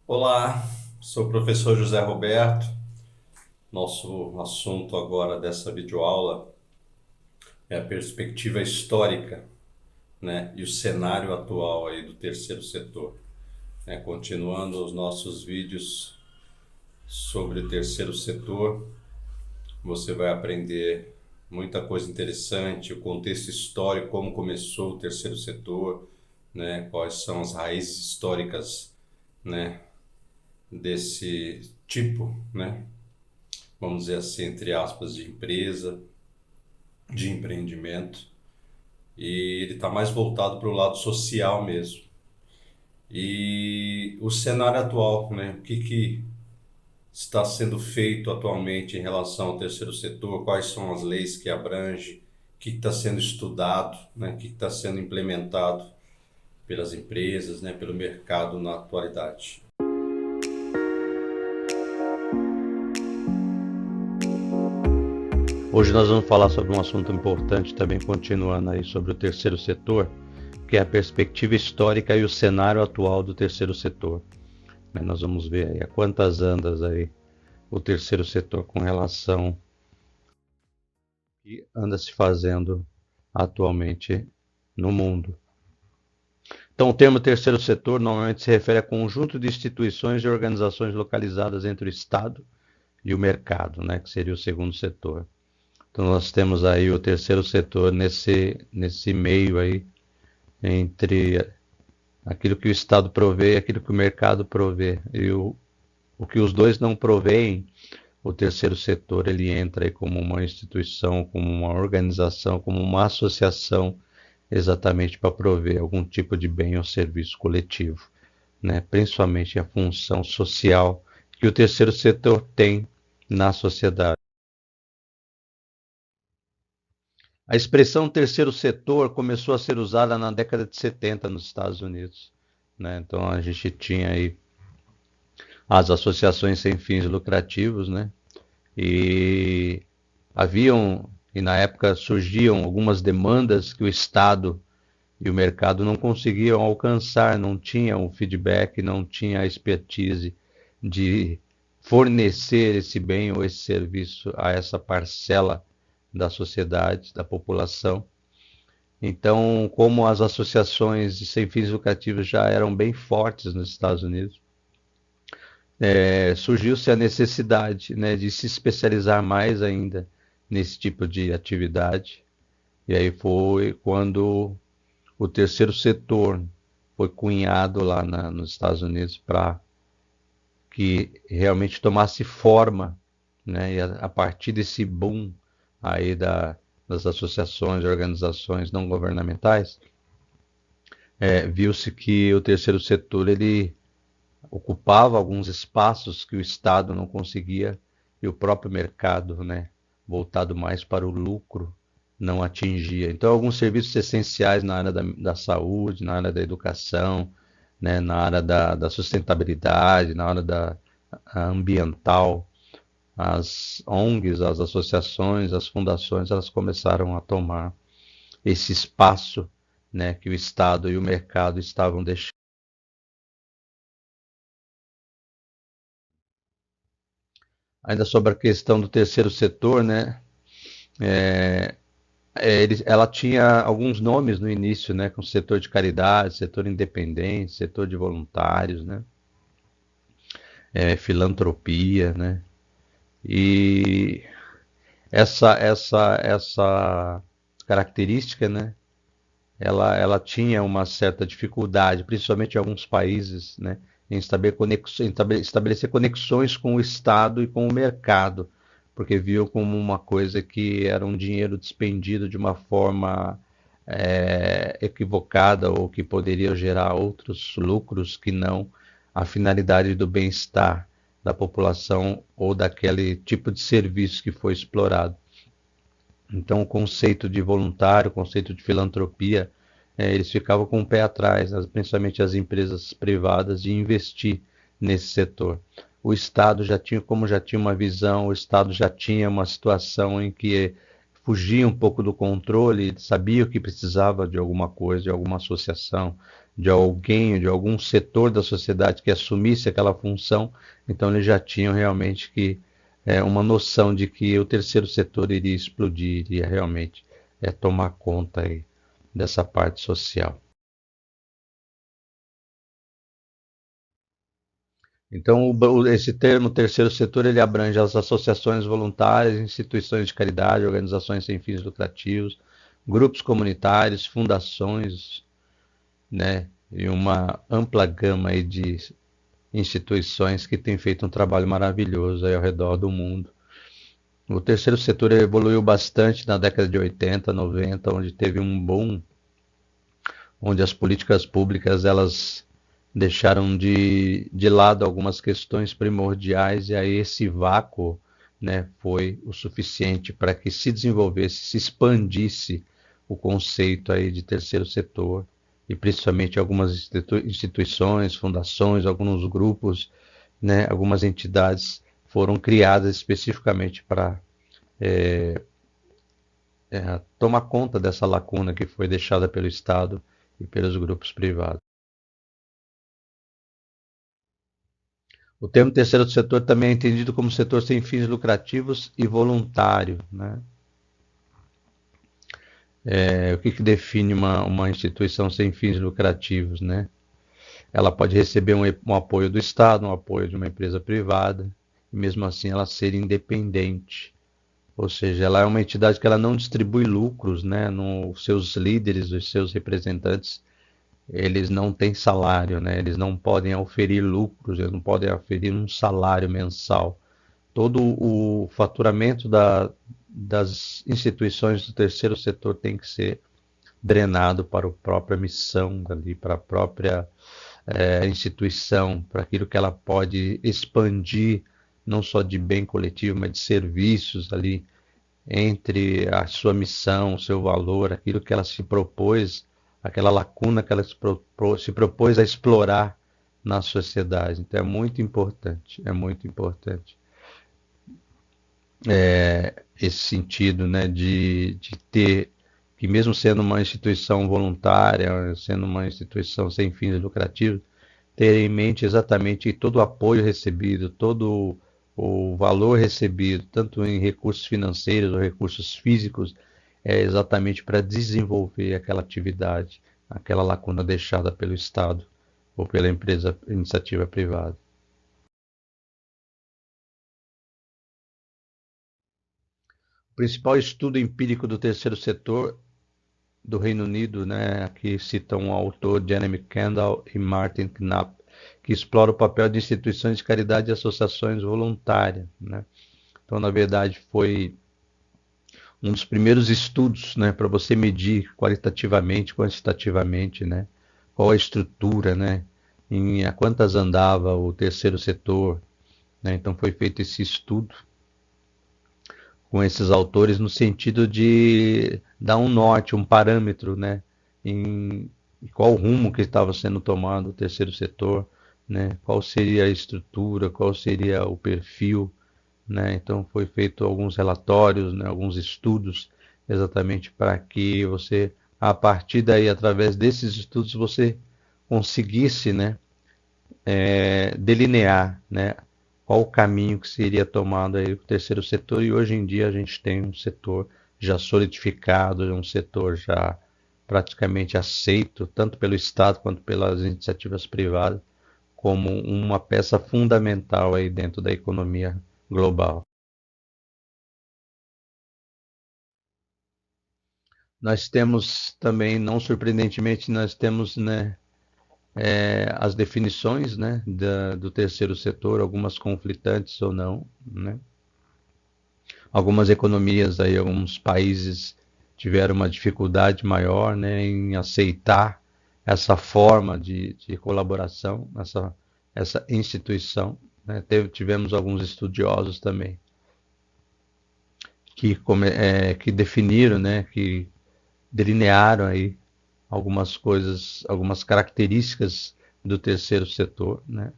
Olá, sou o professor José Roberto. Nosso assunto agora dessa videoaula é a perspectiva histórica, né, e o cenário atual aí do terceiro setor, né, continuando os nossos vídeos sobre o terceiro setor, você vai aprender muita coisa interessante, o contexto histórico, como começou o terceiro setor, né, quais são as raízes históricas, né, desse tipo, né, vamos dizer assim, entre aspas, de empresa, de empreendimento, e ele está mais voltado para o lado social mesmo. E o cenário atual, né? O que está sendo feito atualmente em relação ao terceiro setor? Quais são as leis que abrangem? O que está sendo estudado, né? O que está sendo implementado pelas empresas, né? Pelo mercado na atualidade? Hoje nós vamos falar sobre um assunto importante também, continuando aí sobre o terceiro setor, que é a perspectiva histórica e o cenário atual do terceiro setor. Nós vamos ver aí a quantas andas aí o terceiro setor com relação ao que anda se fazendo atualmente no mundo. Então, o termo terceiro setor normalmente se refere a conjunto de instituições e organizações localizadas entre o Estado e o mercado, né, que seria o segundo setor. Então nós temos aí o terceiro setor nesse meio aí entre aquilo que o Estado provê e aquilo que o mercado provê. E o que os dois não proveem, o terceiro setor ele entra aí como uma instituição, como uma organização, como uma associação, exatamente para prover algum tipo de bem ou serviço coletivo, né? Principalmente a função social que o terceiro setor tem na sociedade. A expressão terceiro setor começou a ser usada na década de 70 nos Estados Unidos, né? Então a gente tinha aí as associações sem fins lucrativos, né? E haviam, e na época surgiam algumas demandas que o Estado e o mercado não conseguiam alcançar, não tinham o feedback, não tinha a expertise de fornecer esse bem ou esse serviço a essa parcela da sociedade, da população. Então, como as associações de sem fins lucrativos já eram bem fortes nos Estados Unidos, surgiu-se a necessidade, né, de se especializar mais ainda nesse tipo de atividade. E aí foi quando o terceiro setor foi cunhado lá nos Estados Unidos para que realmente tomasse forma, né, e a partir desse boom aí das associações, organizações não governamentais, viu-se que o terceiro setor ele ocupava alguns espaços que o Estado não conseguia e o próprio mercado, né, voltado mais para o lucro, não atingia. Então, alguns serviços essenciais na área da saúde, na área da educação, né, na área da sustentabilidade, na área da ambiental, as ONGs, as associações, as fundações, elas começaram a tomar esse espaço, né, que o Estado e o mercado estavam deixando. Ainda sobre a questão do terceiro setor, né, ela tinha alguns nomes no início, né, como setor de caridade, setor independente, setor de voluntários, né, filantropia, né, e essa característica, né, ela tinha uma certa dificuldade, principalmente em alguns países, né, em estabelecer conexões com o Estado e com o mercado, porque viu como uma coisa que era um dinheiro despendido de uma forma equivocada ou que poderia gerar outros lucros que não a finalidade do bem-estar da população ou daquele tipo de serviço que foi explorado. Então, o conceito de voluntário, o conceito de filantropia, eles ficavam com o pé atrás, principalmente as empresas privadas, de investir nesse setor. O Estado já tinha, como já tinha uma visão, o Estado já tinha uma situação em que fugia um pouco do controle, sabia que precisava de alguma coisa, de alguma associação, de alguém, de algum setor da sociedade que assumisse aquela função, então eles já tinham realmente que uma noção de que o terceiro setor iria explodir, iria realmente tomar conta aí dessa parte social. Então, esse termo terceiro setor ele abrange as associações voluntárias, instituições de caridade, organizações sem fins lucrativos, grupos comunitários, fundações, né, e uma ampla gama aí de instituições que têm feito um trabalho maravilhoso aí ao redor do mundo. O terceiro setor evoluiu bastante na década de 80, 90, onde teve um boom, onde as políticas públicas elas deixaram de lado algumas questões primordiais e aí esse vácuo, né, foi o suficiente para que se desenvolvesse, se expandisse o conceito aí de terceiro setor e principalmente algumas instituições, fundações, alguns grupos, né, algumas entidades foram criadas especificamente para tomar conta dessa lacuna que foi deixada pelo Estado e pelos grupos privados. O termo terceiro setor também é entendido como setor sem fins lucrativos e voluntário, né? O que define uma instituição sem fins lucrativos, né? Ela pode receber um apoio do Estado, um apoio de uma empresa privada, e mesmo assim ela ser independente. Ou seja, ela é uma entidade que ela não distribui lucros, né? Os seus líderes, os seus representantes, eles não têm salário, né? Eles não podem oferir lucros, eles não podem oferir um salário mensal. Todo o faturamento das instituições do terceiro setor tem que ser drenado para a própria missão, ali, para a própria instituição, para aquilo que ela pode expandir, não só de bem coletivo, mas de serviços ali, entre a sua missão, o seu valor, aquilo que ela se propôs, aquela lacuna que ela se propôs a explorar na sociedade. Então é muito importante, esse sentido, né, de ter, que mesmo sendo uma instituição voluntária, sendo uma instituição sem fins lucrativos, ter em mente exatamente todo o apoio recebido, todo o valor recebido, tanto em recursos financeiros ou recursos físicos, é exatamente para desenvolver aquela atividade, aquela lacuna deixada pelo Estado ou pela empresa, iniciativa privada. O principal estudo empírico do terceiro setor do Reino Unido, né, aqui citam o autor Jeremy Kendall e Martin Knapp, que explora o papel de instituições de caridade e associações voluntárias, né? Então, na verdade, foi um dos primeiros estudos, né, para você medir qualitativamente, quantitativamente, né, qual a estrutura, né, a quantas andava o terceiro setor, né? Então foi feito esse estudo com esses autores no sentido de dar um norte, um parâmetro, né, em qual rumo que estava sendo tomado o terceiro setor, né, qual seria a estrutura, qual seria o perfil, né? Então foi feito alguns relatórios, né, alguns estudos, exatamente para que você, a partir daí, através desses estudos, você conseguisse, né, delinear, né, qual o caminho que seria tomado aí o terceiro setor. E hoje em dia a gente tem um setor já solidificado, um setor já praticamente aceito, tanto pelo Estado quanto pelas iniciativas privadas, como uma peça fundamental aí dentro da economia global. Nós temos também, não surpreendentemente, nós temos, né, as definições, né, do terceiro setor, algumas conflitantes ou não, né? Algumas economias aí, alguns países tiveram uma dificuldade maior, né, em aceitar essa forma de colaboração, essa instituição, né? Tivemos alguns estudiosos também que definiram, né, que delinearam aí algumas coisas, algumas características do terceiro setor, né?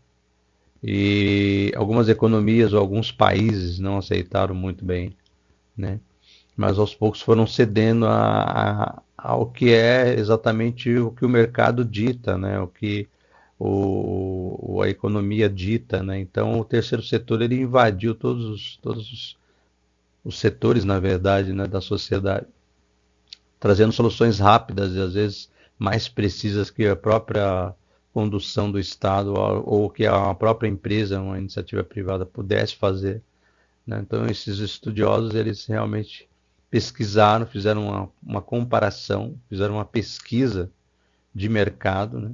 E algumas economias ou alguns países não aceitaram muito bem, né? mas aos poucos foram cedendo ao que é exatamente o que o mercado dita, né? O que a economia dita, né? Então o terceiro setor ele invadiu os setores, na verdade, né, da sociedade, trazendo soluções rápidas e às vezes mais precisas que a própria condução do Estado ou que a própria empresa, uma iniciativa privada, pudesse fazer, né? Então esses estudiosos eles realmente pesquisaram, fizeram uma comparação, fizeram uma pesquisa de mercado, né?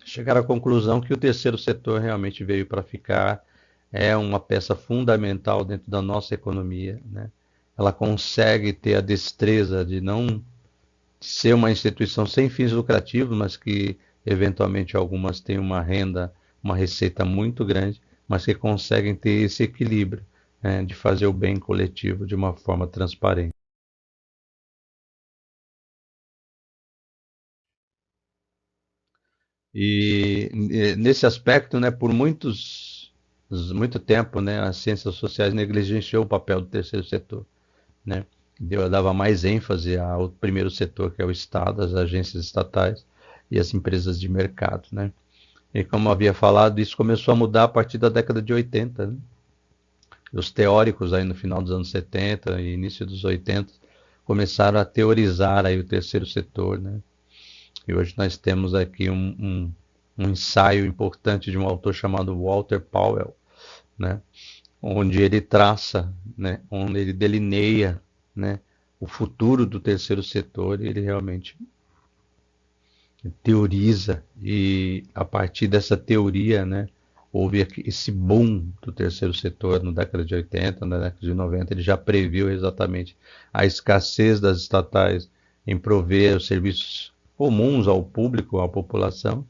Chegaram à conclusão que o terceiro setor realmente veio para ficar, é uma peça fundamental dentro da nossa economia, né? Ela consegue ter a destreza de não ser uma instituição sem fins lucrativos, mas que eventualmente algumas têm uma renda, uma receita muito grande, mas que conseguem ter esse equilíbrio, né, de fazer o bem coletivo de uma forma transparente. Nesse aspecto, né, por muito tempo, né, as ciências sociais negligenciou o papel do terceiro setor, né? Dava mais ênfase ao primeiro setor, que é o Estado, as agências estatais e as empresas de mercado, né? E como havia falado, isso começou a mudar a partir da década de 80, né? Os teóricos aí no final dos anos 70 e início dos 80 começaram a teorizar aí o terceiro setor, né? E hoje nós temos aqui um ensaio importante de um autor chamado Walter Powell, né? Onde ele traça, né? Onde ele delineia, né? O futuro do terceiro setor, ele realmente teoriza e a partir dessa teoria, né, houve esse boom do terceiro setor na década de 80, na década de 90, ele já previu exatamente a escassez das estatais em prover os serviços comuns ao público, à população.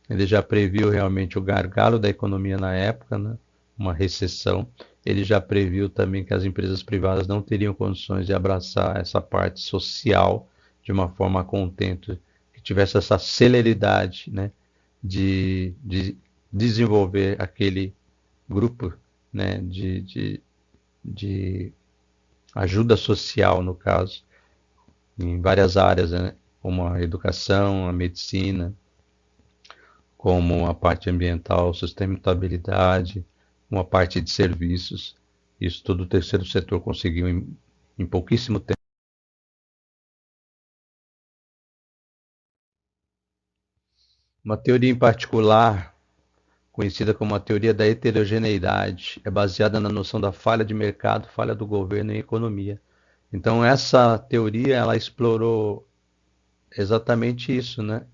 Ele já previu realmente o gargalo da economia na época, né, uma recessão. Ele já previu também que as empresas privadas não teriam condições de abraçar essa parte social de uma forma contente, que tivesse essa celeridade, né, de desenvolver aquele grupo, né, de ajuda social, no caso, em várias áreas, né, como a educação, a medicina, como a parte ambiental, sustentabilidade, uma parte de serviços. Isso tudo o terceiro setor conseguiu em pouquíssimo tempo. Uma teoria em particular, conhecida como a teoria da heterogeneidade, é baseada na noção da falha de mercado, falha do governo em economia. Então essa teoria ela explorou exatamente isso, né?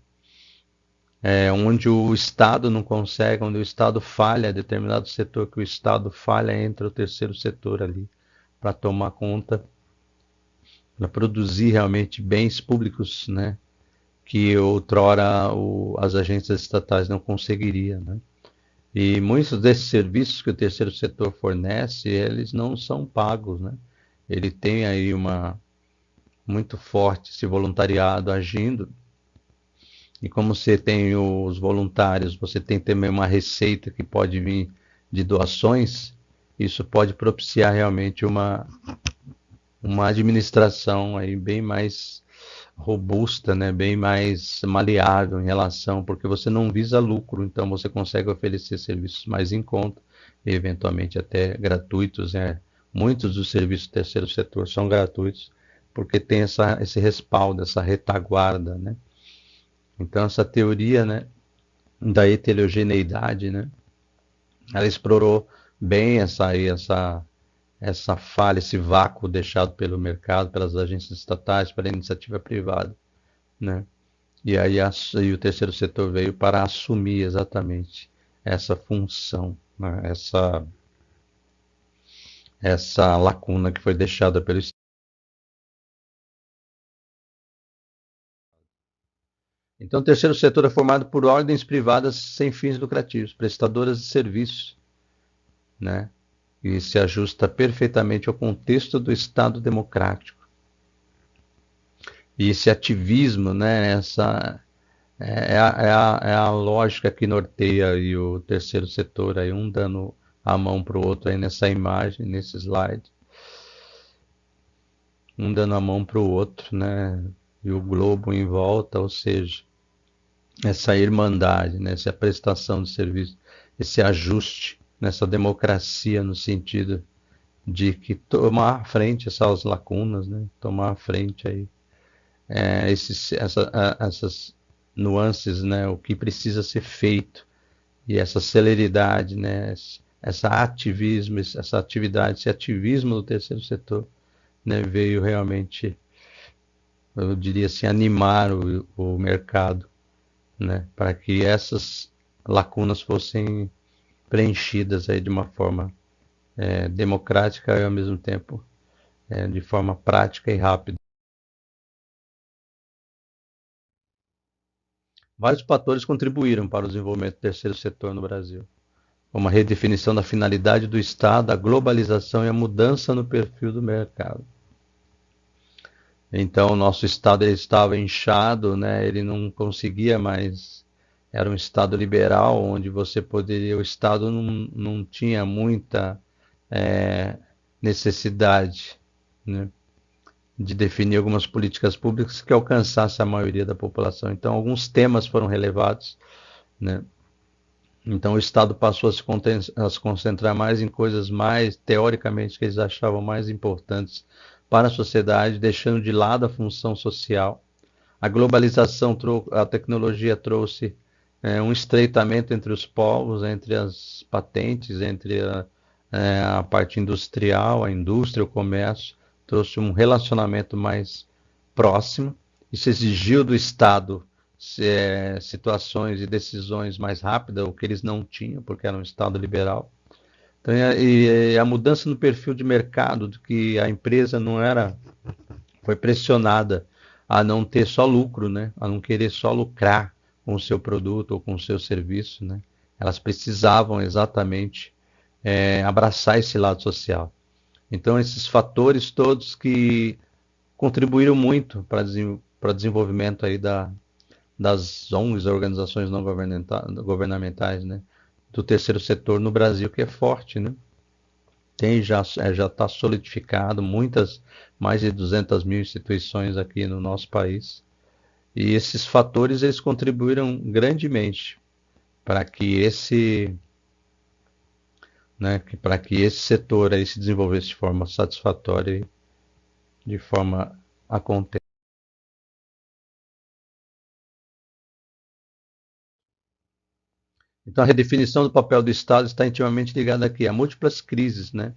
Onde o Estado não consegue, onde o Estado falha, determinado setor que o Estado falha, entra o terceiro setor ali para tomar conta, para produzir realmente bens públicos, né? Que outrora as agências estatais não conseguiriam, né? E muitos desses serviços que o terceiro setor fornece, eles não são pagos, né? Ele tem aí uma muito forte esse voluntariado agindo. E como você tem os voluntários, você tem também uma receita que pode vir de doações, isso pode propiciar realmente uma administração aí bem mais robusta, né, bem mais maleável em relação, porque você não visa lucro, então você consegue oferecer serviços mais em conta, e eventualmente até gratuitos, né? Muitos dos serviços do terceiro setor são gratuitos, porque tem esse respaldo, essa retaguarda, né? Então essa teoria, né, da heterogeneidade, né, ela explorou bem essa falha, esse vácuo deixado pelo mercado, pelas agências estatais, pela iniciativa privada, né? E aí o terceiro setor veio para assumir exatamente essa função, né? Essa lacuna que foi deixada pelo Estado. Então, o terceiro setor é formado por ordens privadas sem fins lucrativos, prestadoras de serviços, né? E se ajusta perfeitamente ao contexto do Estado democrático. E esse ativismo, né? É a lógica que norteia aí o terceiro setor, aí um dando a mão para o outro aí nessa imagem, nesse slide. um dando a mão para o outro, né? E o globo em volta, ou seja, essa irmandade, né? Essa prestação de serviço, esse ajuste nessa democracia no sentido de que tomar à frente essas lacunas, né? Tomar à frente aí essas nuances, né? O que precisa ser feito e essa celeridade, né? Essa ativismo, essa atividade, esse ativismo do terceiro setor, né? Veio realmente, eu diria assim, animar o mercado, né? Para que essas lacunas fossem preenchidas aí de uma forma democrática e ao mesmo tempo de forma prática e rápida. Vários fatores contribuíram para o desenvolvimento do terceiro setor no Brasil, como a redefinição da finalidade do Estado, a globalização e a mudança no perfil do mercado. Então, o nosso Estado ele estava inchado, né? Ele não conseguia mais. Era um Estado liberal, onde você poderia. O Estado não tinha muita é, necessidade, né, de definir algumas políticas públicas que alcançassem a maioria da população. Então, alguns temas foram relevados, né? Então, o Estado passou a se concentrar mais em coisas mais, teoricamente, que eles achavam mais importantes para a sociedade, deixando de lado a função social. A globalização, a tecnologia trouxe um estreitamento entre os povos, entre as patentes, entre a parte industrial, a indústria, o comércio, trouxe um relacionamento mais próximo. Isso exigiu do Estado situações e decisões mais rápidas, o que eles não tinham, porque era um Estado liberal. Então, e a mudança no perfil de mercado, de que a empresa não era, foi pressionada a não ter só lucro, né? A não querer só lucrar com o seu produto ou com o seu serviço, né? Elas precisavam exatamente abraçar esse lado social. Então, esses fatores todos que contribuíram muito para o desenvolvimento aí das ONGs, organizações não governamentais, né? Do terceiro setor no Brasil, que é forte, né? Já está solidificado muitas, mais de 200 mil instituições aqui no nosso país. E esses fatores eles contribuíram grandemente para que para que esse setor aí se desenvolvesse de forma satisfatória e de forma a conter. Então, a redefinição do papel do Estado está intimamente ligada aqui a múltiplas crises, né?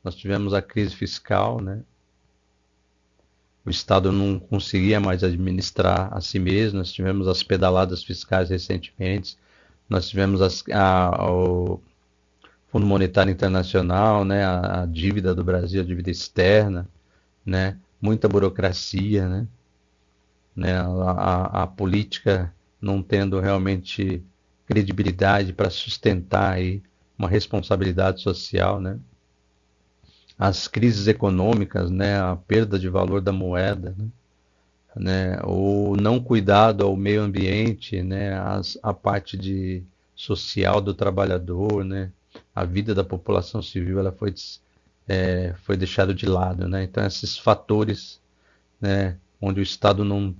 Nós tivemos a crise fiscal, né? O Estado não conseguia mais administrar a si mesmo, nós tivemos as pedaladas fiscais recentemente, nós tivemos o Fundo Monetário Internacional, né? A dívida do Brasil, a dívida externa, né? Muita burocracia, né? A política não tendo realmente credibilidade para sustentar aí uma responsabilidade social, né? As crises econômicas, né? A perda de valor da moeda, né? O não cuidado ao meio ambiente, né? A parte social do trabalhador, né? A vida da população civil ela foi deixada de lado, né? Então esses fatores, né? Onde o Estado não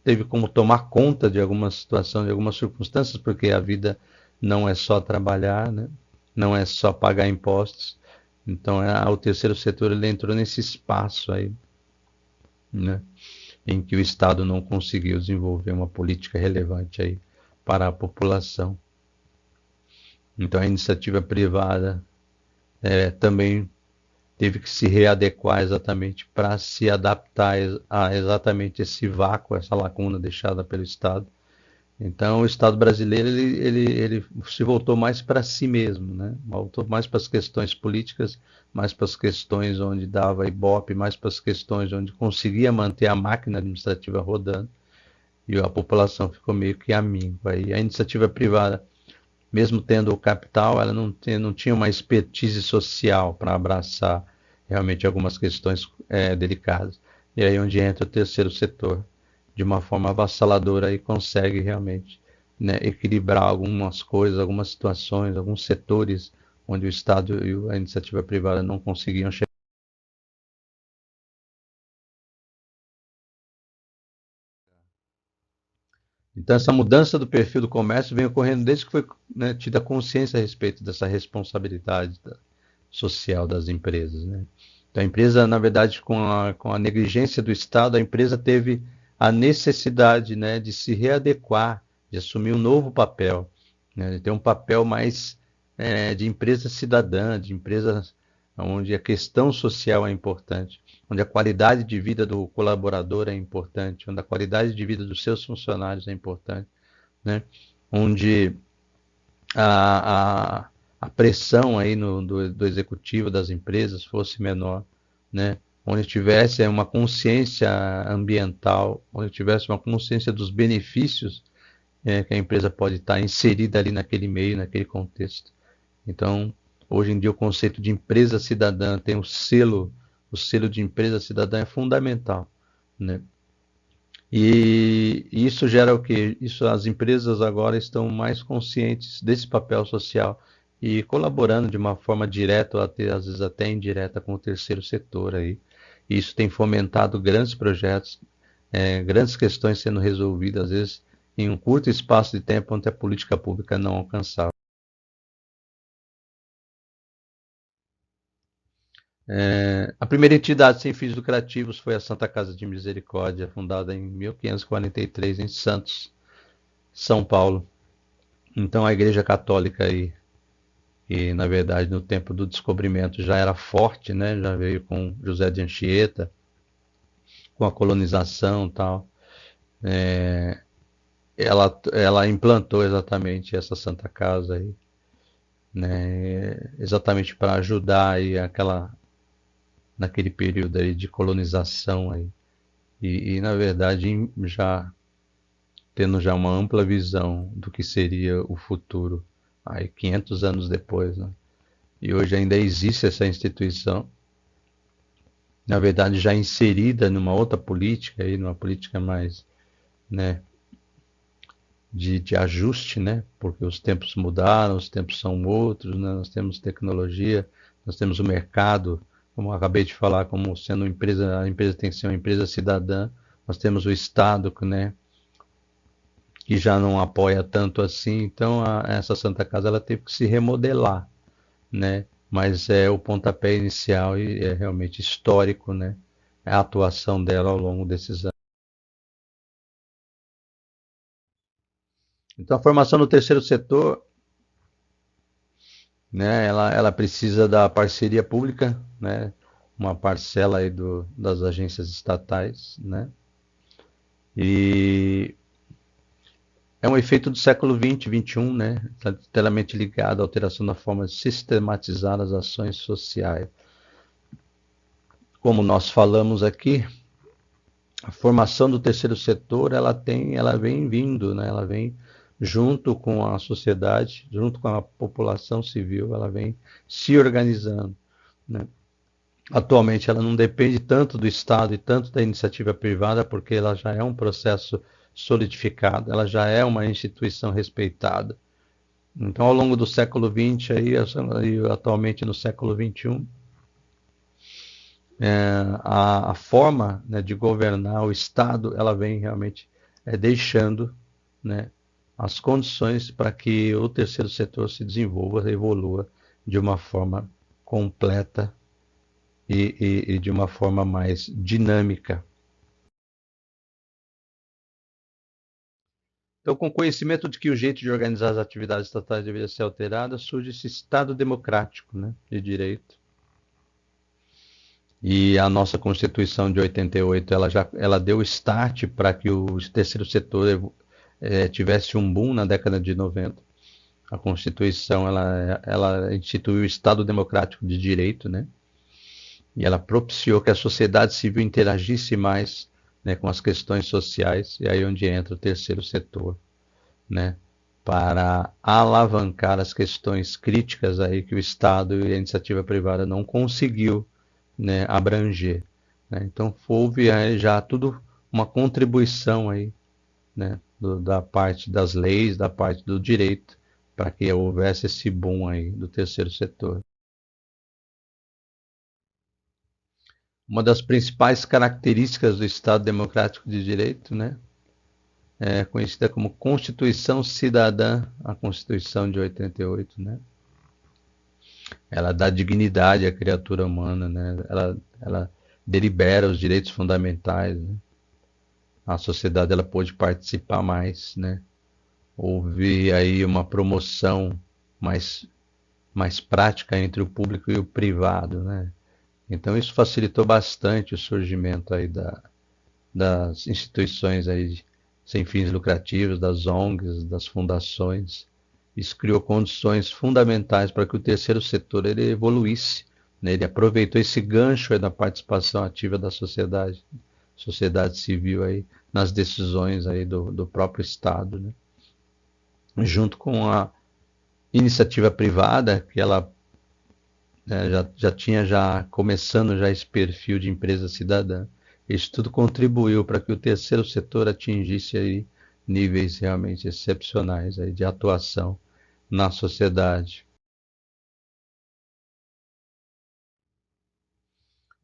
teve como tomar conta de alguma situação, de algumas circunstâncias, porque a vida não é só trabalhar, né? Não é só pagar impostos. Então, o terceiro setor ele entrou nesse espaço aí, né? Em que o Estado não conseguiu desenvolver uma política relevante aí para a população. Então, a iniciativa privada também teve que se readequar exatamente para se adaptar a exatamente esse vácuo, essa lacuna deixada pelo Estado. Então, o Estado brasileiro ele se voltou mais para si mesmo, né? Voltou mais para as questões políticas, mais para as questões onde dava ibope, mais para as questões onde conseguia manter a máquina administrativa rodando, e a população ficou meio que amíngua. E a iniciativa privada, mesmo tendo o capital, ela não tinha uma expertise social para abraçar realmente algumas questões delicadas. E aí onde entra o terceiro setor, de uma forma avassaladora e consegue realmente, né, equilibrar algumas coisas, algumas situações, alguns setores onde o Estado e a iniciativa privada não conseguiam chegar. Então, essa mudança do perfil do comércio vem ocorrendo desde que foi, né, tida consciência a respeito dessa responsabilidade social das empresas, né? Então, a empresa, na verdade, com a negligência do Estado, a empresa teve a necessidade, né, de se readequar, de assumir um novo papel, né, de ter um papel mais de empresa cidadã, de empresa onde a questão social é importante, onde a qualidade de vida do colaborador é importante, onde a qualidade de vida dos seus funcionários é importante, né? Onde a, a, a pressão aí do executivo das empresas fosse menor, né? Onde tivesse uma consciência ambiental, onde tivesse uma consciência dos benefícios que a empresa pode estar inserida ali naquele meio, naquele contexto. Então, hoje em dia o conceito de empresa cidadã tem o selo de empresa cidadã é fundamental, né? E isso gera o quê? Isso, as empresas agora estão mais conscientes desse papel social e colaborando de uma forma direta ou até, às vezes até indireta com o terceiro setor aí. E isso tem fomentado grandes projetos, grandes questões sendo resolvidas, às vezes em um curto espaço de tempo onde a política pública não alcançava. A primeira entidade sem fins lucrativos foi a Santa Casa de Misericórdia, fundada em 1543 em Santos, São Paulo. Então a Igreja Católica aí, que na verdade no tempo do descobrimento já era forte, né? Já veio com José de Anchieta, com a colonização e tal. Ela implantou exatamente essa Santa Casa aí, né? Exatamente para ajudar aí naquele período aí de colonização aí. E na verdade já tendo já uma ampla visão do que seria o futuro aí 500 anos depois, né? E hoje ainda existe essa instituição, na verdade já inserida numa outra política aí, numa política mais, né, de ajuste, né? Porque os tempos mudaram, os tempos são outros, né? Nós temos tecnologia, nós temos o mercado, como eu acabei de falar, como sendo uma empresa, a empresa tem que ser uma empresa cidadã. Nós temos o Estado, né, que já não apoia tanto assim. Então, essa Santa Casa ela teve que se remodelar, né? Mas é o pontapé inicial e é realmente histórico, né? É a atuação dela ao longo desses anos. Então, a formação no terceiro setor, né? Ela precisa da parceria pública, né? Uma parcela aí das agências estatais, né? E é um efeito do século XX, XXI, né? Está inteiramente ligado à alteração da forma de sistematizar as ações sociais. Como nós falamos aqui, a formação do terceiro setor, ela vem vindo, né? Ela vem junto com a sociedade, junto com a população civil, ela vem se organizando, né? Atualmente ela não depende tanto do Estado e tanto da iniciativa privada, porque ela já é um processo solidificado, ela já é uma instituição respeitada. Então, ao longo do século XX e atualmente no século XXI, a forma, né, de governar o Estado, ela vem realmente deixando, né, as condições para que o terceiro setor se desenvolva, evolua de uma forma completa e de uma forma mais dinâmica. Então, com conhecimento de que o jeito de organizar as atividades estatais deveria ser alterado, surge esse Estado democrático, né, de direito. E a nossa Constituição de 88, ela deu start para que o terceiro setor tivesse um boom na década de 90. A Constituição, ela instituiu o Estado Democrático de Direito, né? E ela propiciou que a sociedade civil interagisse mais, né, com as questões sociais, e aí onde entra o terceiro setor, né? Para alavancar as questões críticas aí que o Estado e a iniciativa privada não conseguiu, né, abranger, né? Então houve aí já tudo uma contribuição aí, né, da parte das leis, da parte do direito, para que houvesse esse boom aí do terceiro setor. Uma das principais características do Estado Democrático de Direito, né, conhecida como Constituição Cidadã, a Constituição de 88, né? Ela dá dignidade à criatura humana, né? Ela delibera os direitos fundamentais, né? A sociedade ela pôde participar mais, né? Houve aí uma promoção mais, mais prática entre o público e o privado, né? Então isso facilitou bastante o surgimento aí das instituições aí sem fins lucrativos, das ONGs, das fundações. Isso criou condições fundamentais para que o terceiro setor ele evoluísse, né? Ele aproveitou esse gancho aí da participação ativa da sociedade civil aí nas decisões aí do próprio Estado, né? Junto com a iniciativa privada, que ela já tinha já começando já esse perfil de empresa cidadã. Isso tudo contribuiu para que o terceiro setor atingisse aí níveis realmente excepcionais aí de atuação na sociedade.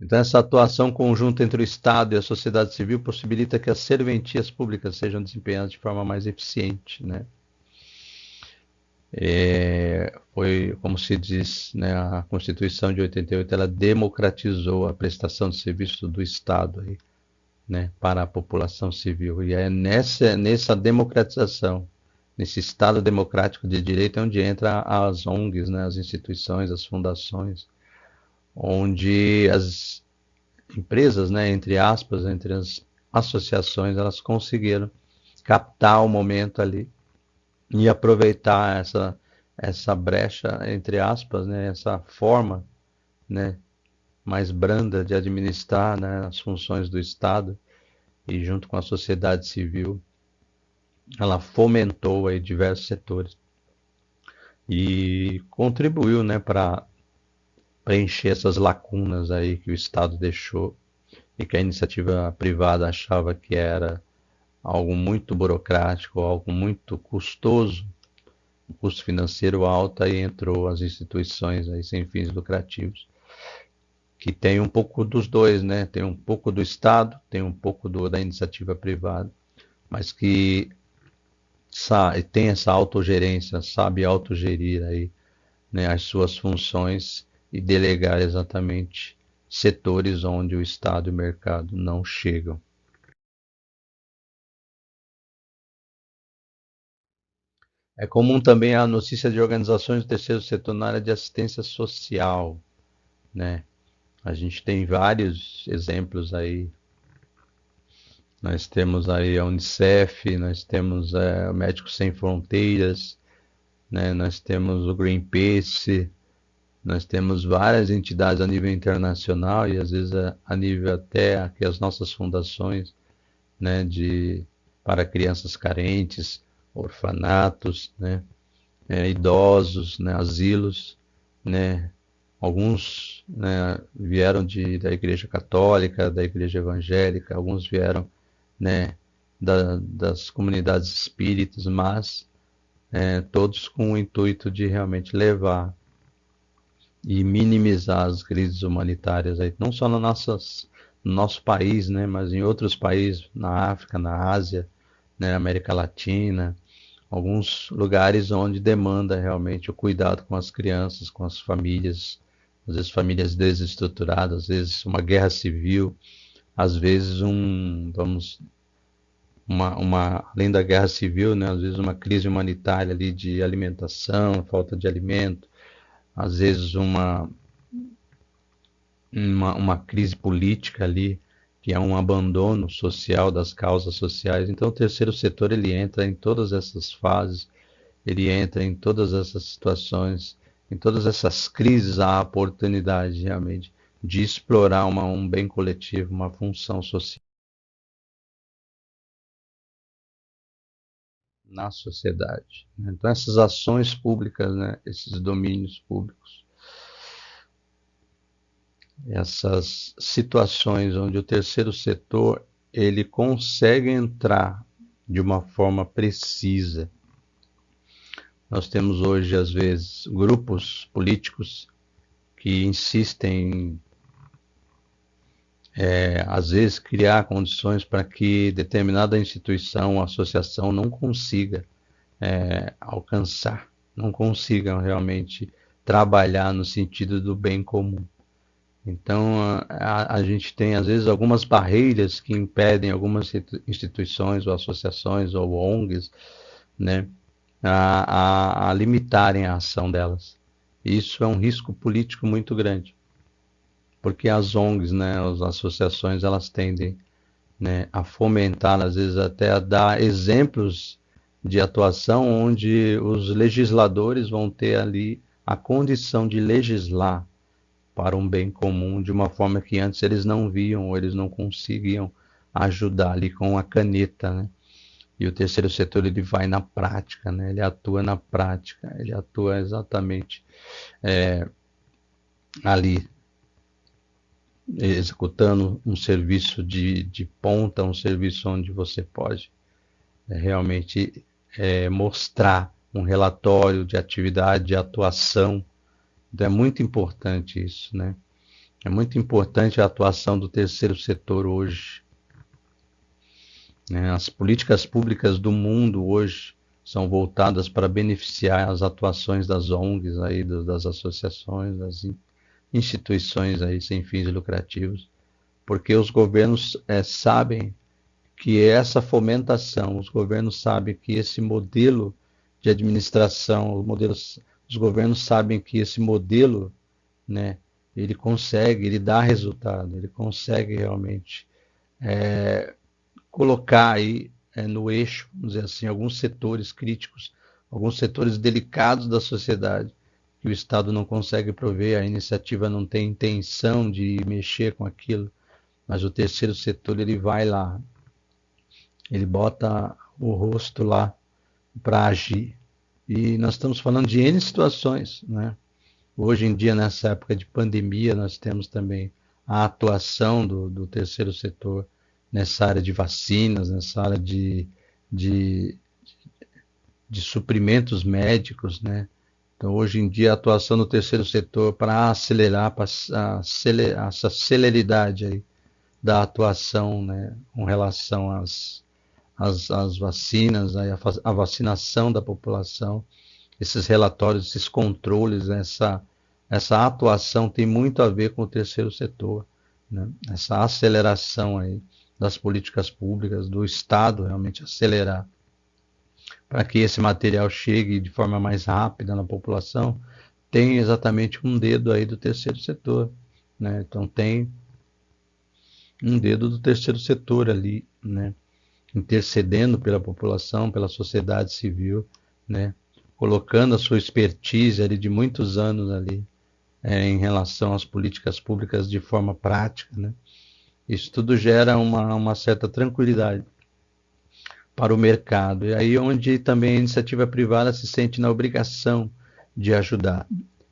Então, essa atuação conjunta entre o Estado e a sociedade civil possibilita que as serventias públicas sejam desempenhadas de forma mais eficiente, né? Foi, como se diz, né, a Constituição de 88, ela democratizou a prestação de serviço do Estado aí, né, para a população civil. E é nessa democratização, nesse Estado democrático de direito, é onde entra as ONGs, né, as instituições, as fundações, onde as empresas, né, entre aspas, entre as associações, elas conseguiram captar o momento ali e aproveitar essa brecha, entre aspas, né, essa forma, né, mais branda de administrar, né, as funções do Estado e junto com a sociedade civil, ela fomentou aí diversos setores e contribuiu, né, para preencher essas lacunas aí que o Estado deixou e que a iniciativa privada achava que era algo muito burocrático, algo muito custoso, um custo financeiro alto, aí entrou as instituições aí sem fins lucrativos, que tem um pouco dos dois, né? Tem um pouco do Estado, tem um pouco da iniciativa privada, mas que tem essa autogerência, sabe autogerir aí, né, as suas funções e delegar exatamente setores onde o Estado e o mercado não chegam. É comum também a notícia de organizações do terceiro setor na área de assistência social, né? A gente tem vários exemplos aí. Nós temos aí a Unicef, nós temos o Médicos Sem Fronteiras, né? Nós temos o Greenpeace, nós temos várias entidades a nível internacional e às vezes a nível até aqui as nossas fundações, né? Para crianças carentes, orfanatos, né? Idosos, né? Asilos, né? Alguns, né, vieram da Igreja Católica, da Igreja Evangélica, alguns vieram, né, das comunidades espíritas, mas todos com o intuito de realmente levar e minimizar as crises humanitárias, aí, não só no nosso país, né, mas em outros países, na África, na Ásia, né, na América Latina, alguns lugares onde demanda realmente o cuidado com as crianças, com as famílias, às vezes famílias desestruturadas, às vezes uma guerra civil, às vezes além da guerra civil, né, às vezes uma crise humanitária ali de alimentação, falta de alimento, às vezes uma crise política ali, que é um abandono social das causas sociais. Então o terceiro setor ele entra em todas essas fases, ele entra em todas essas situações, em todas essas crises, há a oportunidade realmente de explorar um bem coletivo, uma função social na sociedade. Então essas ações públicas, né, esses domínios públicos, essas situações onde o terceiro setor ele consegue entrar de uma forma precisa. Nós temos hoje, às vezes, grupos políticos que insistem às vezes criar condições para que determinada instituição, associação não consiga alcançar, não consigam realmente trabalhar no sentido do bem comum. Então, a gente tem, às vezes, algumas barreiras que impedem algumas instituições, ou associações, ou ONGs, né, a limitarem a ação delas. Isso é um risco político muito grande, porque as ONGs, né, as associações, elas tendem, né, a fomentar, às vezes até a dar exemplos de atuação onde os legisladores vão ter ali a condição de legislar para um bem comum de uma forma que antes eles não viam ou eles não conseguiam ajudar ali com a caneta, né? E o terceiro setor ele vai na prática, né? Ele atua na prática, ele atua exatamente ali, executando um serviço de ponta, um serviço onde você pode realmente mostrar um relatório de atividade, de atuação. Então é muito importante isso, né? É muito importante a atuação do terceiro setor hoje, né? As políticas públicas do mundo hoje são voltadas para beneficiar as atuações das ONGs, aí, das associações, das instituições aí, sem fins lucrativos, porque os governos sabem que essa fomentação, os governos sabem que esse modelo de administração, os governos sabem que esse modelo, né, ele consegue, ele dá resultado, ele consegue realmente colocar aí no eixo, vamos dizer assim, alguns setores críticos, alguns setores delicados da sociedade que o Estado não consegue prover, a iniciativa não tem intenção de mexer com aquilo, mas o terceiro setor ele vai lá, ele bota o rosto lá para agir. E nós estamos falando de N situações, né? Hoje em dia, nessa época de pandemia, nós temos também a atuação do terceiro setor nessa área de vacinas, nessa área de, de suprimentos médicos, né? Então, hoje em dia, a atuação do terceiro setor para acelerar essa celeridade aí da atuação, né, com relação às vacinas, aí a vacinação da população, esses relatórios, esses controles, essa atuação tem muito a ver com o terceiro setor, né? Essa aceleração aí das políticas públicas, do Estado realmente acelerar para que esse material chegue de forma mais rápida na população, tem exatamente um dedo aí do terceiro setor, né? Então tem um dedo do terceiro setor ali, né? Intercedendo pela população, pela sociedade civil, né? Colocando a sua expertise ali de muitos anos ali em relação às políticas públicas de forma prática, né? Isso tudo gera uma certa tranquilidade para o mercado. E aí onde também a iniciativa privada se sente na obrigação de ajudar,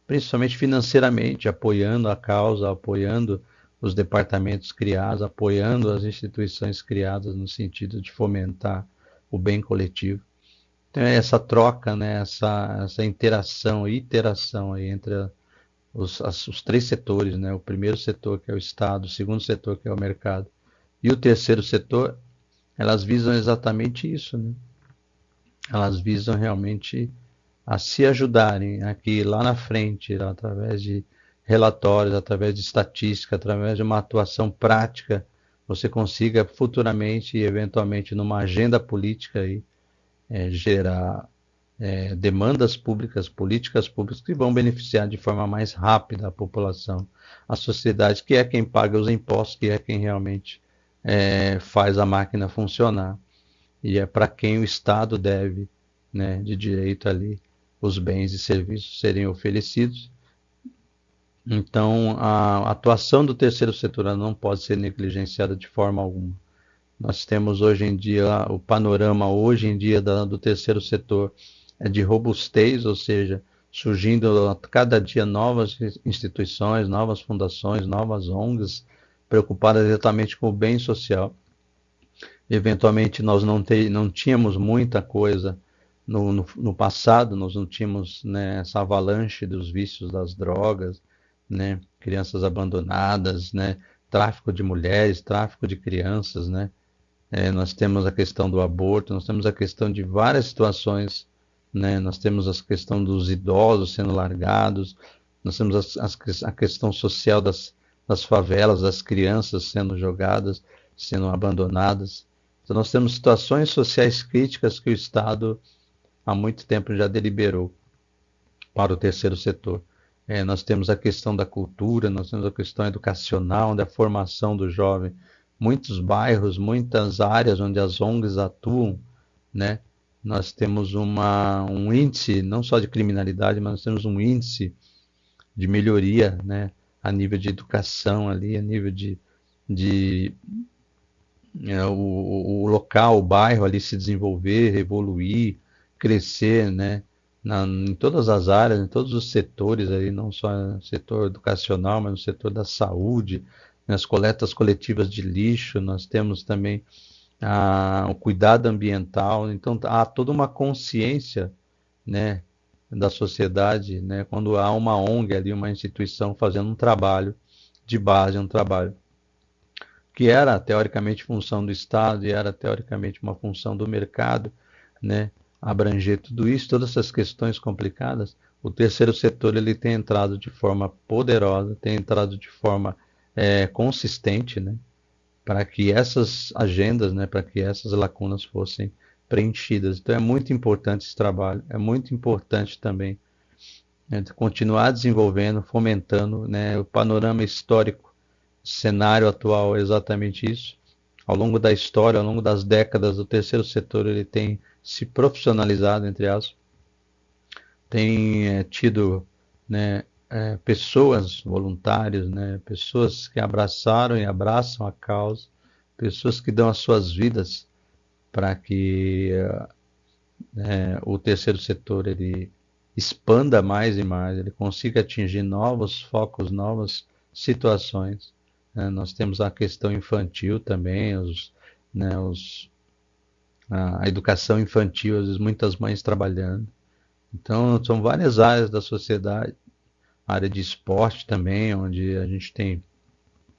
principalmente financeiramente, apoiando a causa, apoiando os departamentos criados, apoiando as instituições criadas no sentido de fomentar o bem coletivo. Então é essa troca, né, essa interação, iteração aí entre os três setores, né, o primeiro setor que é o Estado, o segundo setor que é o mercado e o terceiro setor, elas visam exatamente isso, né? Elas visam realmente a se ajudarem aqui lá na frente, através de relatórios, através de estatística, através de uma atuação prática, você consiga futuramente e eventualmente numa agenda política aí, gerar demandas públicas, políticas públicas que vão beneficiar de forma mais rápida a população, a sociedade, que é quem paga os impostos, que é quem realmente faz a máquina funcionar. E é para quem o Estado deve, né, de direito ali, os bens e serviços serem oferecidos. Então, a atuação do terceiro setor não pode ser negligenciada de forma alguma. Nós temos hoje em dia, o panorama hoje em dia do terceiro setor é de robustez, ou seja, surgindo a cada dia novas instituições, novas fundações, novas ONGs, preocupadas exatamente com o bem social. Eventualmente nós não tínhamos muita coisa no passado, nós não tínhamos, né, essa avalanche dos vícios das drogas, né, crianças abandonadas, né, tráfico de mulheres, tráfico de crianças, né? Nós temos a questão do aborto, nós temos a questão de várias situações, né? Nós temos a questão dos idosos sendo largados, nós temos a questão social das favelas, das crianças sendo jogadas, sendo abandonadas. Então nós temos situações sociais críticas que o Estado há muito tempo já deliberou para o terceiro setor. Nós temos a questão da cultura, nós temos a questão educacional, da formação do jovem. Muitos bairros, muitas áreas onde as ONGs atuam, né? Nós temos um índice, não só de criminalidade, mas nós temos um índice de melhoria, né? A nível de educação ali, a nível de o local, o bairro ali se desenvolver, evoluir, crescer, né? Em todas as áreas, em todos os setores aí, não só no setor educacional, mas no setor da saúde, nas coletas coletivas de lixo, nós temos também o cuidado ambiental. Então há toda uma consciência, né, da sociedade, né, quando há uma ONG ali, uma instituição fazendo um trabalho de base, um trabalho que era teoricamente função do Estado e era teoricamente uma função do mercado, né, abranger tudo isso, todas essas questões complicadas. O terceiro setor ele tem entrado de forma poderosa, tem entrado de forma consistente, né, para que essas agendas, né, para que essas lacunas fossem preenchidas. Então é muito importante esse trabalho, é muito importante também, né, continuar desenvolvendo, fomentando, né, o panorama histórico, cenário atual é exatamente isso. Ao longo da história, ao longo das décadas, o terceiro setor ele tem se profissionalizado, entre aspas, tem tido, né, pessoas, voluntários, né, pessoas que abraçaram e abraçam a causa, pessoas que dão as suas vidas para que o terceiro setor ele expanda mais e mais, ele consiga atingir novos focos, novas situações. Nós temos a questão infantil também, né, a educação infantil, às vezes muitas mães trabalhando. Então, são várias áreas da sociedade, a área de esporte também, onde a gente tem,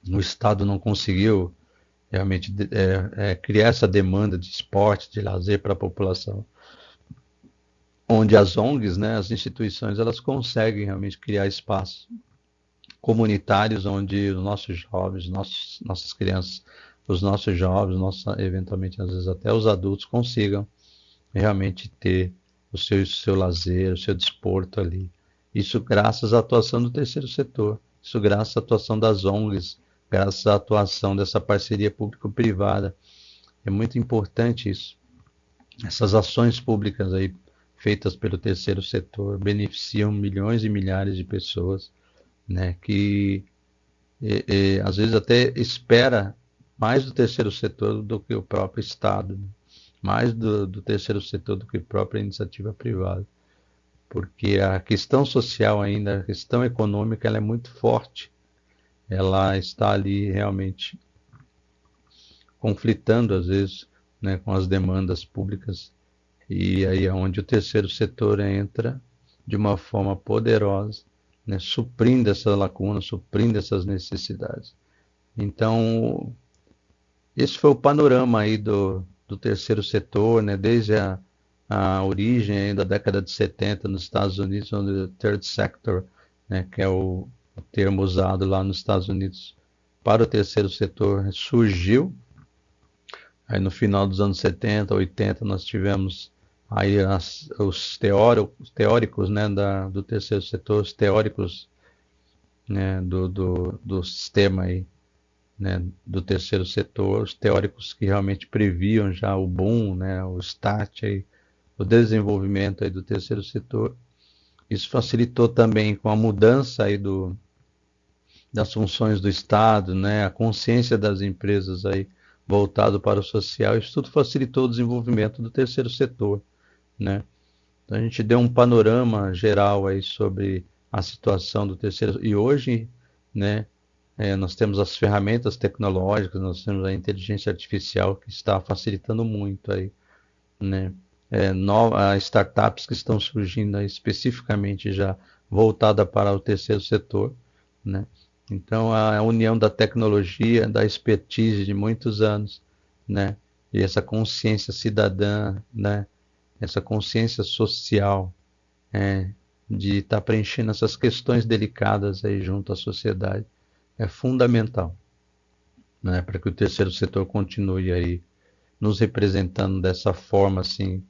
o Estado não conseguiu realmente criar essa demanda de esporte, de lazer para a população, onde as ONGs, né, as instituições, elas conseguem realmente criar espaços comunitários onde os nossos jovens, nossas crianças, os nossos jovens, eventualmente às vezes até os adultos consigam realmente ter o seu lazer, o seu desporto ali. Isso graças à atuação do terceiro setor, isso graças à atuação das ONGs, graças à atuação dessa parceria público-privada. É muito importante isso. Essas ações públicas aí feitas pelo terceiro setor beneficiam milhões e milhares de pessoas, né, que às vezes até espera mais do terceiro setor do que o próprio Estado, né? Mais do terceiro setor do que a própria iniciativa privada, porque a questão social ainda, a questão econômica, ela é muito forte, ela está ali realmente conflitando às vezes, né, com as demandas públicas, e aí é onde o terceiro setor entra de uma forma poderosa, né, suprindo essa lacuna, suprindo essas necessidades. Então, esse foi o panorama aí do terceiro setor, né, desde a origem aí da década de 70 nos Estados Unidos, onde o third sector, né, que é o termo usado lá nos Estados Unidos para o terceiro setor, surgiu. Aí no final dos anos 70, 80, nós tivemos aí os teóricos, né, do terceiro setor, os teóricos, né, do sistema aí, né, do terceiro setor, os teóricos que realmente previam já o boom, né, o start aí, o desenvolvimento aí do terceiro setor. Isso facilitou também com a mudança aí das funções do Estado, né, a consciência das empresas aí voltado para o social. Isso tudo facilitou o desenvolvimento do terceiro setor, né? Então a gente deu um panorama geral aí sobre a situação do terceiro. E hoje, né, nós temos as ferramentas tecnológicas, nós temos a inteligência artificial que está facilitando muito aí, né? Startups que estão surgindo aí especificamente já voltada para o terceiro setor, né? Então, a união da tecnologia, da expertise de muitos anos, né? E essa consciência cidadã, né? Essa consciência social, de estar preenchendo essas questões delicadas aí junto à sociedade, é fundamental, né? Para que o terceiro setor continue aí nos representando dessa forma, assim,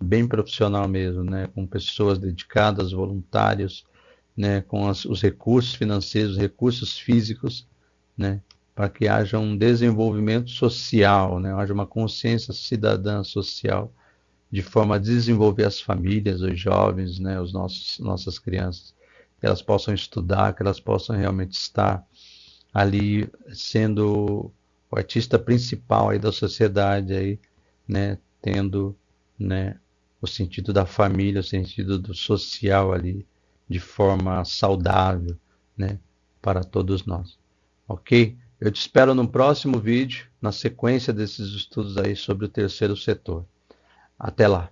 bem profissional mesmo, né? Com pessoas dedicadas, voluntários, né? Com os recursos financeiros, os recursos físicos, né? Para que haja um desenvolvimento social, né? Haja uma consciência cidadã social, de forma a desenvolver as famílias, os jovens, né? Nossas crianças, que elas possam estudar, que elas possam realmente estar ali sendo o artista principal aí da sociedade aí, né? Tendo, né? O sentido da família, o sentido do social ali, de forma saudável, né? Para todos nós. Ok? Eu te espero no próximo vídeo, na sequência desses estudos aí sobre o terceiro setor. Até lá!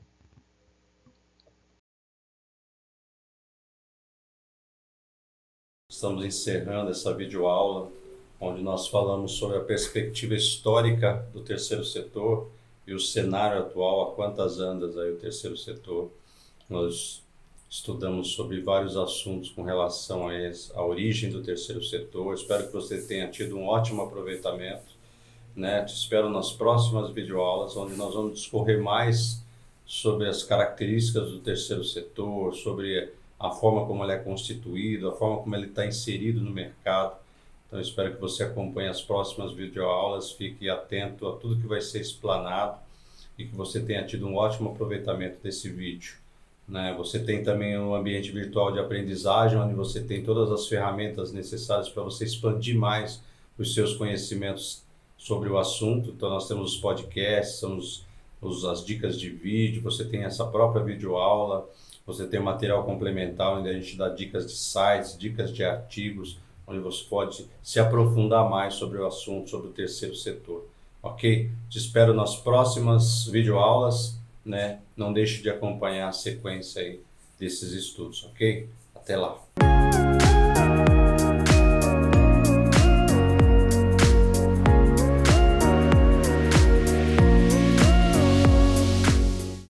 Estamos encerrando essa videoaula, onde nós falamos sobre a perspectiva histórica do terceiro setor e o cenário atual, a quantas andas aí o terceiro setor. Nós estudamos sobre vários assuntos com relação à origem do terceiro setor. Espero que você tenha tido um ótimo aproveitamento, né? Te espero nas próximas videoaulas, onde nós vamos discorrer mais sobre as características do terceiro setor, sobre a forma como ele é constituído, a forma como ele está inserido no mercado. Então, espero que você acompanhe as próximas videoaulas, fique atento a tudo que vai ser explanado e que você tenha tido um ótimo aproveitamento desse vídeo, né? Você tem também um ambiente virtual de aprendizagem, onde você tem todas as ferramentas necessárias para você expandir mais os seus conhecimentos sobre o assunto. Então, nós temos os podcasts, as dicas de vídeo, você tem essa própria videoaula, você tem material complementar, onde a gente dá dicas de sites, dicas de artigos, onde você pode se aprofundar mais sobre o assunto, sobre o terceiro setor. Ok? Te espero nas próximas videoaulas, né? Não deixe de acompanhar a sequência aí desses estudos, ok? Até lá!